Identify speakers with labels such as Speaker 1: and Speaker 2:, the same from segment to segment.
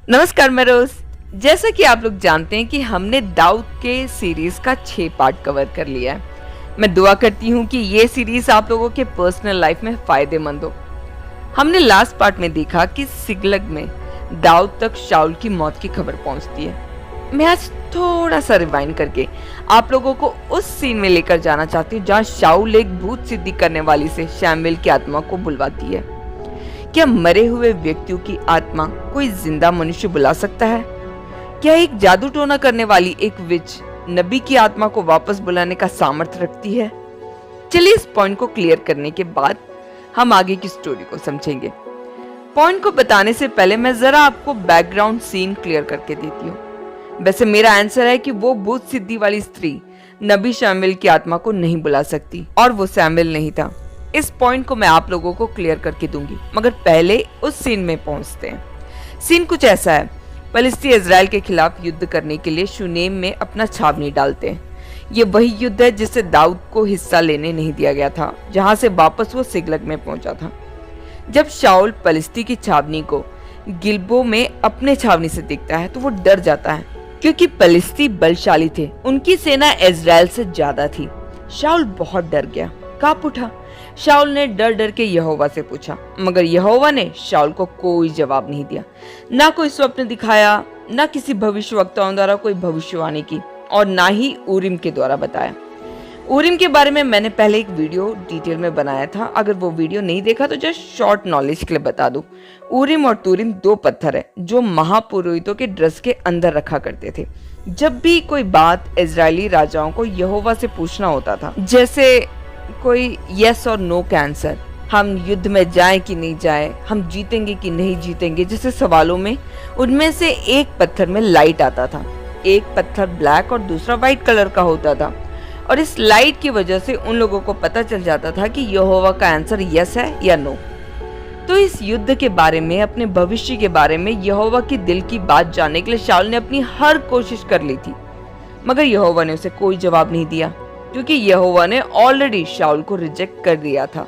Speaker 1: नमस्कार मैं रोज। जैसा कि आप लोग जानते हैं कि हमने दाऊद के सीरीज का 6 पार्ट कवर कर लिया है। मैं दुआ करती हूँ कि ये सीरीज आप लोगों के पर्सनल लाइफ में फायदेमंद हो। हमने लास्ट पार्ट में देखा कि सिगलग में दाऊद तक शाऊल की मौत की खबर पहुंचती है। मैं आज थोड़ा सा रिवाइंड करके आप लोगों को उस सीन में लेकर जाना चाहती हूँ जहाँ शाऊल एक भूत सिद्धि करने वाली से शमूएल की आत्मा को बुलवाती है। क्या मरे हुए व्यक्तियों की आत्मा कोई जिंदा मनुष्य बुला सकता है? क्या एक जादू टोना करने वाली एक विच नबी की आत्मा को वापस बुलाने का सामर्थ्य रखती है? चलिए इस पॉइंट को क्लियर करने के बाद हम आगे की स्टोरी को समझेंगे। पॉइंट को बताने से पहले मैं जरा आपको बैकग्राउंड सीन क्लियर करके देती हूँ। वैसे मेरा आंसर है कि वो भूत सिद्धि वाली स्त्री नबी शमूएल की आत्मा को नहीं बुला सकती और वो शमूएल नहीं था। इस पॉइंट को मैं आप लोगों को क्लियर करके दूंगी, मगर पहले उस सीन में पहुंचते हैं। सीन कुछ ऐसा है। फिलिस्ती इजराइल के खिलाफ युद्ध करने के लिए शूनेम में अपना छावनी डालते हैं। ये वही युद्ध है जिससे दाऊद को हिस्सा लेने नहीं दिया गया था, जहां से वापस वो सिगलग में पहुंचा था। जब शाऊल फिलिस्ती की छावनी को गिलबो में अपने छावनी से देखता है तो वो डर जाता है, क्योंकि फिलिस्ती बलशाली थे। उनकी सेना इजराइल से ज्यादा थी। शाऊल बहुत डर गया, कांप उठा। शाऊल ने डर डर के यहोवा से पूछा, मगर यहोवा ने शाऊल को कोई जवाब नहीं दिया। ना कोई स्वप्न दिखाया, ना किसी भविष्यवक्ताओं द्वारा कोई भविष्यवाणी की, और ना ही ऊरिम के द्वारा बताया। ऊरिम के बारे में मैंने पहले एक वीडियो डिटेल में बनाया था। अगर वो वीडियो नहीं देखा तो जस्ट शॉर्ट नॉलेज के लिए बता दूं। ऊरिम और तूरिम 2 पत्थर है जो महापुरोहितों के ड्रेस के अंदर रखा करते थे। जब भी कोई बात इजरायली राजाओं को यहोवा से पूछना होता था, जैसे कोई यस और नो का आंसर, हम युद्ध में जाएं कि नहीं जाएं, हम जीतेंगे कि नहीं जीतेंगे, जैसे सवालों में उनमें से एक पत्थर में लाइट आता था। एक पत्थर ब्लैक और दूसरा व्हाइट कलर का होता था, और इस लाइट की वजह से उन लोगों को पता चल जाता था कि यहोवा का आंसर यस है या नो। तो इस युद्ध के बारे में, अपने भविष्य के बारे में यहोवा की दिल की बात जानने के लिए शाऊल ने अपनी हर कोशिश कर ली थी, मगर यहोवा ने उसे कोई जवाब नहीं दिया, क्योंकि यहोवा ने ऑलरेडी शाऊल को रिजेक्ट कर दिया था।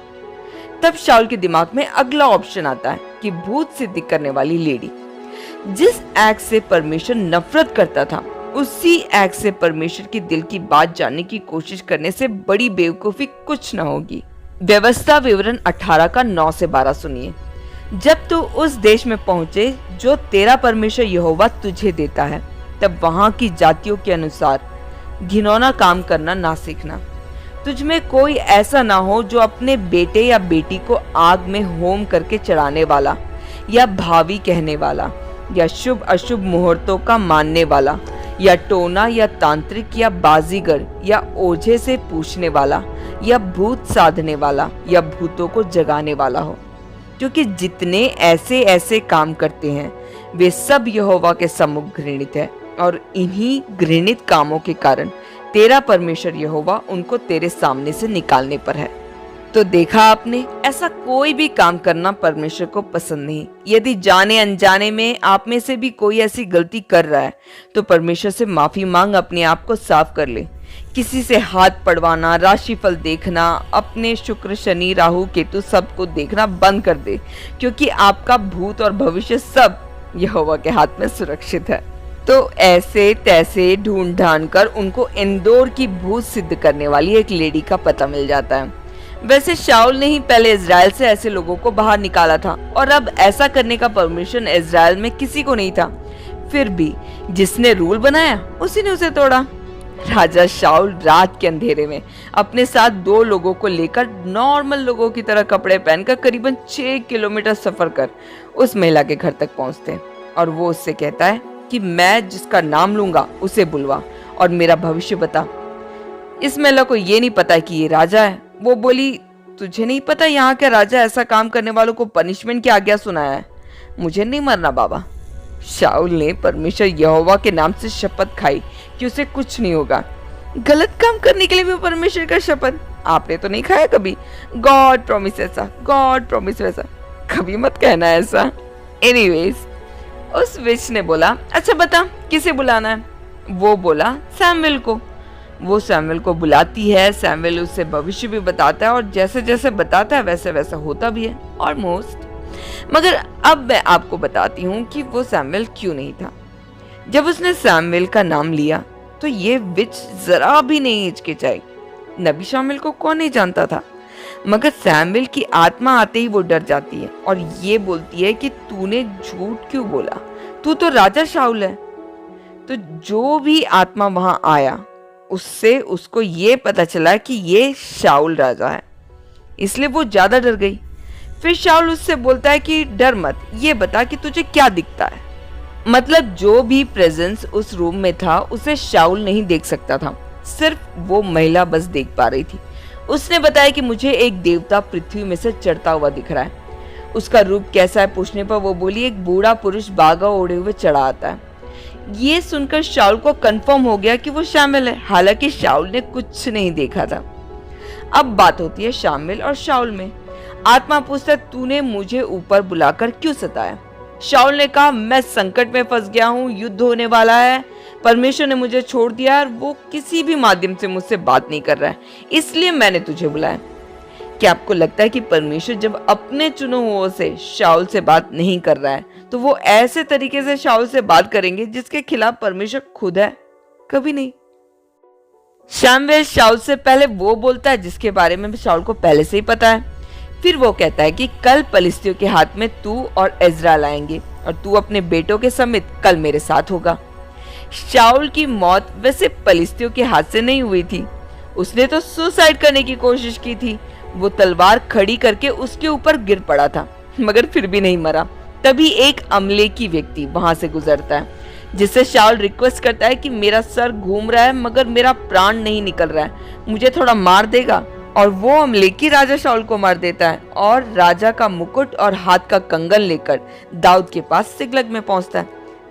Speaker 1: तब शाऊल के दिमाग में अगला ऑप्शन आता है कि भूत सिद्धि करने वाली लेडी। जिस एक्ट से परमेश्वर नफरत करता था, उसी एक्ट से परमेश्वर की दिल की बात जानने की कोशिश करने से बड़ी बेवकूफी कुछ न होगी। व्यवस्था विवरण 18 का 9 से 12 सुनिए। जब तू उस देश में पहुंचे जो तेरा परमेश्वर यहोवा तुझे देता है, तब वहां की जातियों के अनुसार घिनौना काम करना ना सीखना। तुझ में कोई ऐसा ना हो जो अपने बेटे या बेटी को आग में होम करके चढ़ाने वाला, या भावी कहने वाला, या शुभ अशुभ मुहूर्तों का मानने वाला, या टोना या तांत्रिक या बाजीगर या ओझे से पूछने वाला, या भूत साधने वाला, या भूतों को जगाने वाला हो। क्योंकि जितने ऐसे ऐसे काम करते हैं वे सब यहोवा के सम्मुख घृणित है, और इन्हीं घृणित कामों के कारण तेरा परमेश्वर यहोवा उनको तेरे सामने से निकालने पर है। तो देखा आपने, ऐसा कोई भी काम करना परमेश्वर को पसंद नहीं। यदि जाने अनजाने में आप में से भी कोई ऐसी गलती कर रहा है तो परमेश्वर से माफी मांग अपने आप को साफ कर ले। किसी से हाथ पड़वाना, राशिफल देखना, अपने शुक्र शनि राहु केतु सबको देखना बंद कर दे, क्योंकि आपका भूत और भविष्य सब यहोवा के हाथ में सुरक्षित है। तो ऐसे तैसे ढूंढ ढांड कर उनको इंदौर की भूत सिद्ध करने वाली एक लेडी का पता मिल जाता है। वैसे शाऊल ने ही पहले इजराइल से ऐसे लोगों को बाहर निकाला था, और अब ऐसा करने का परमिशन इजराइल में किसी को नहीं था। फिर भी जिसने रूल बनाया उसी ने उसे तोड़ा। राजा शाऊल रात के अंधेरे में अपने साथ 2 लोगों को लेकर नॉर्मल लोगों की तरह कपड़े पहनकर करीबन 6 किलोमीटर सफर कर उस महिला के घर तक पहुंचते हैं, और वो उससे कहता है कि मैं जिसका नाम लूंगा उसे बुलवा और मेरा भविष्य बता। इस महिला को ये नहीं पता कि ये राजा है। वो बोली, तुझे नहीं पता यहाँ के राजा ऐसा काम करने वालों को पनिशमेंट की आज्ञा सुनाया है? मुझे नहीं मरना बाबा। शाऊल ने परमेश्वर यहोवा के नाम से शपथ खाई कि उसे कुछ नहीं होगा। गलत काम करने के लिए भी परमेश्वर का शपथ। आपने तो नहीं खाया कभी? गॉड प्रॉमिस ऐसा, गॉड प्रॉमिस वैसा। कभी मत कहना ऐसा। एनीवेज, उस विच ने बोला, अच्छा बता किसे बुलाना है? वो बोला, शमूएल को। वो शमूएल को बुलाती है। शमूएल उससे भविष्य भी बताता है, और जैसे जैसे बताता है वैसे वैसा होता भी है ऑलमोस्ट। मगर अब मैं आपको बताती हूँ कि वो सैमुअल क्यों नहीं था। जब उसने सैमुअल का नाम लिया तो ये विच जरा भी नहीं हिचकिचाई। नबी शामिल को कौन नहीं जानता था, मगर सैमुअल की आत्मा आते ही वो डर जाती है और ये बोलती है कि तूने झूठ क्यों बोला, तू तो राजा शाऊल है। तो जो भी आत्मा वहां आया उससे उसको ये पता चला कि ये शाऊल राजा है, इसलिए वो ज्यादा डर गई। फिर शाऊल उससे बोलता है कि डर मत, ये बता कि तुझे क्या दिखता है। मतलब जो भी प्रेजेंस उस रूम में था उसे शाऊल नहीं देख सकता था, सिर्फ वो महिला बस देख पा रही थी। उसने बताया कि मुझे एक देवता पृथ्वी में से चढ़ता हुआ दिख रहा है। उसका रूप कैसा है पूछने पर वो बोली, एक बूढ़ा पुरुष बागा ओढ़े हुए चढ़ा आता है। ये सुनकर शाऊल को कंफर्म हो गया कि वो शामिल है, हालांकि शाऊल ने कुछ नहीं देखा था। अब बात होती है शामिल और शाऊल में। आत्मा पूछता है, तूने मुझे ऊपर बुलाकर क्यों सताया? शाऊल ने कहा, मैं संकट में फंस गया हूँ, युद्ध होने वाला है, परमेश्वर ने मुझे छोड़ दिया और वो किसी भी माध्यम से मुझसे बात नहीं कर रहा है, इसलिए मैंने तुझे बुलाया। क्या आपको लगता है कि परमेश्वर जब अपने चुने हुओं से शाऊल से बात नहीं कर रहा है तो वो ऐसे तरीके से शाऊल से बात करेंगे जिसके खिलाफ परमेश्वर खुद है? कभी नहीं। शमूएल शाऊल से पहले वो बोलता है जिसके बारे में शाऊल को पहले से ही पता है। फिर वो कहता है कि कल फलिस्तियों के हाथ में तू और इज़राइल आएंगे और तू अपने बेटों के समेत कल मेरे साथ होगा। शाऊल की मौत वैसे फलिस्तियों के हाथ से नहीं हुई थी, उसने तो सुसाइड करने की कोशिश की थी। वो तलवार खड़ी करके उसके ऊपर गिर पड़ा था, मगर फिर भी नहीं मरा। तभी एक अमलेकी व्यक्ति वहां से गुजरता है, जिससे शाऊल रिक्वेस्ट करता है कि मेरा सर घूम रहा है मगर मेरा प्राण नहीं निकल रहा है, मुझे थोड़ा मार देगा? और वो अमलेकी राजा शाऊल को मार देता है और राजा का मुकुट और हाथ का कंगन लेकर दाऊद के पास सिकलग में पहुंचता है।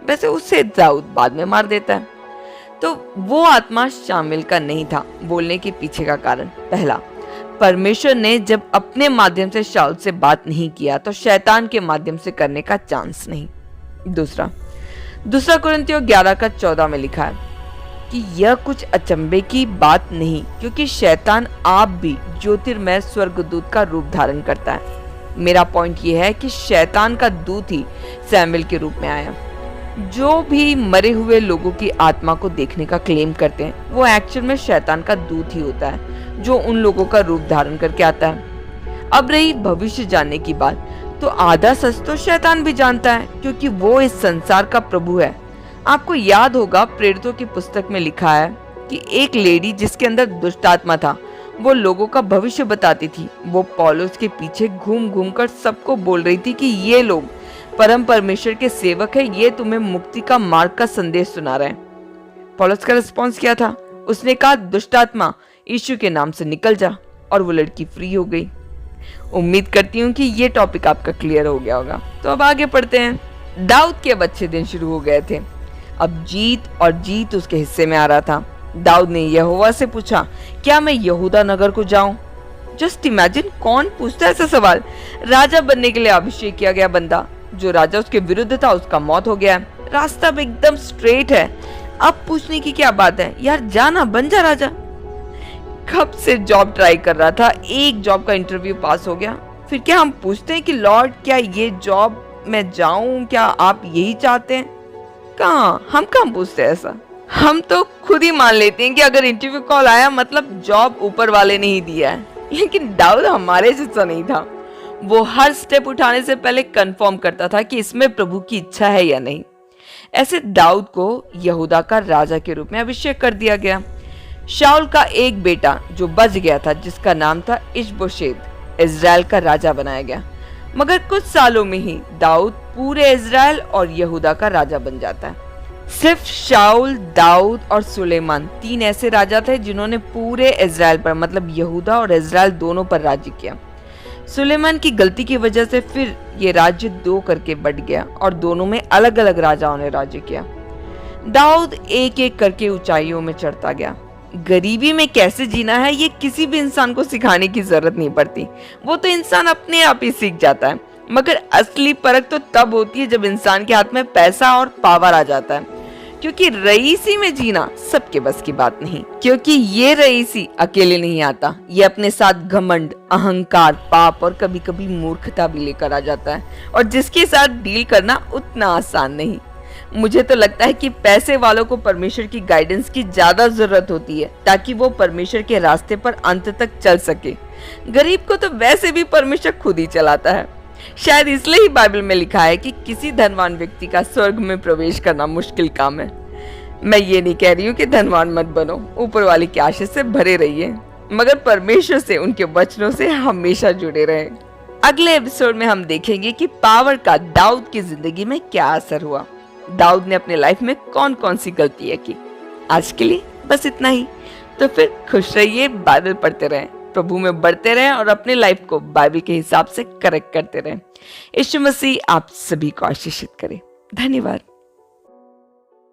Speaker 1: वैसे उसे दाऊद बाद में मार देता है। तो वो आत्मा शामिल का नहीं था। बोलने के पीछे का कारण, पहला, परमेश्वर ने जब अपने माध्यम से शाऊल से बात नहीं किया तो शैतान के माध्यम से करने का चांस नहीं। दूसरा कुरिन्थियों 11:14 में लिखा है कि यह कुछ अचंभे की बात नहीं, क्योंकि शैतान आप भी ज्योतिर्मय स्वर्गदूत का रूप धारण करता है। मेरा पॉइंट यह है कि शैतान का दूत ही सैमुएल के रूप में आया। जो भी मरे हुए लोगों की आत्मा को देखने का क्लेम करते हैं वो एक्चुअल में शैतान का दूत ही होता है, जो उन लोगों का रूप धारण करके आता है। अब रही भविष्य जानने की बात, तो आधा सच तो शैतान भी जानता है, क्योंकि वो इस संसार का प्रभु है। आपको याद होगा प्रेरितों की पुस्तक में लिखा है कि एक लेडी जिसके अंदर दुष्ट आत्मा था वो लोगों का भविष्य बताती थी। वो पौलुस के पीछे घूम घूम कर सबको बोल रही थी कि ये लोग परम परमेश्वर के सेवक है, ये तुम्हें मुक्ति का मार्ग का संदेश सुना रहे हैं। पौलुस का रिस्पॉन्स क्या था? उसने कहा, दुष्ट आत्मा यीशु के नाम से निकल जा, और वो लड़की फ्री हो गई। उम्मीद करती हूँ कि ये टॉपिक आपका क्लियर हो गया होगा। तो अब आगे पढ़ते हैं। दाऊद के अब अच्छे दिन शुरू हो गए थे। अब जीत उसके हिस्से में आ रहा था। दाऊद ने यहोवा से पूछा, क्या मैं यहूदा नगर को जाऊं? जस्ट इमेजिन, कौन पूछता है ऐसा सवाल? राजा बनने के लिए अभिषेक किया गया बंदा, जो राजा उसके विरुद्ध था उसका मौत हो गया। रास्ता भी एकदम स्ट्रेट है, अब पूछने की क्या बात है? यार जाना, बन जा राजा। कब से जॉब ट्राई कर रहा था, एक जॉब का इंटरव्यू पास हो गया। फिर क्या हम पूछते हैं कि लॉर्ड क्या ये जॉब मैं जाऊं, क्या आप यही चाहते हैं? हम कहाँ पूछते हैं ऐसा। हम तो खुद ही मान लेते हैं कि अगर इंटरव्यू कॉल आया मतलब जॉब ऊपर वाले ने ही दिया है। लेकिन दाऊद हमारे जैसा नहीं था। वो हर स्टेप उठाने से पहले कंफर्म करता था कि इसमें प्रभु की इच्छा है या नहीं। ऐसे दाऊद को यहूदा का राजा के रूप में अभिषेक कर दिया गया। शाऊल का एक बेटा जो बच गया था, जिसका नाम था इशबोशेत, इज़राइल का राजा बनाया गया। मगर कुछ सालों में ही दाऊद पूरे इज़राइल और यहूदा का राजा बन जाता है। सिर्फ शाऊल, दाऊद और सुलेमान 3 ऐसे राजा थे जिन्होंने पूरे इज़राइल पर, मतलब यहूदा और इज़राइल दोनों पर राज्य किया। सुलेमान की गलती की वजह से फिर ये राज्य 2 करके बढ़ गया और दोनों में अलग अलग राजाओं ने राज्य किया। दाऊद एक एक करके ऊंचाइयों में चढ़ता गया। गरीबी में कैसे जीना है ये किसी भी इंसान को सिखाने की जरूरत नहीं पड़ती, वो तो इंसान अपने आप ही सीख जाता है। मगर असली परख तो तब होती है जब इंसान के हाथ में पैसा और पावर आ जाता है। क्योंकि रईसी में जीना सबके बस की बात नहीं, क्योंकि ये रईसी अकेले नहीं आता, ये अपने साथ घमंड, अहंकार, पाप और कभी कभी मूर्खता भी लेकर आ जाता है, और जिसके साथ डील करना उतना आसान नहीं। मुझे तो लगता है कि पैसे वालों को परमेश्वर की गाइडेंस की ज्यादा जरूरत होती है, ताकि वो परमेश्वर के रास्ते पर अंत तक चल सके। गरीब को तो वैसे भी परमेश्वर खुद ही चलाता है। शायद इसलिए ही बाइबल में लिखा है कि किसी धनवान व्यक्ति का स्वर्ग में प्रवेश करना मुश्किल काम है। मैं ये नहीं कह रही हूँ कि धनवान मत बनो, ऊपर वाले के आशीष से भरे रहिए, मगर परमेश्वर से, उनके वचनों से हमेशा जुड़े रहें। अगले एपिसोड में हम देखेंगे कि पावर का दाऊद की जिंदगी में क्या असर हुआ, दाऊद ने अपने लाइफ में कौन कौन सी गलतियां की। आज के लिए बस इतना ही। तो फिर खुश रहिए, बाइबल पढ़ते रहें, प्रभु में बढ़ते रहें और अपने लाइफ को बाइबल के हिसाब से करेक्ट करते रहें। यीशु मसीह आप सभी को आशीषित करे। धन्यवाद।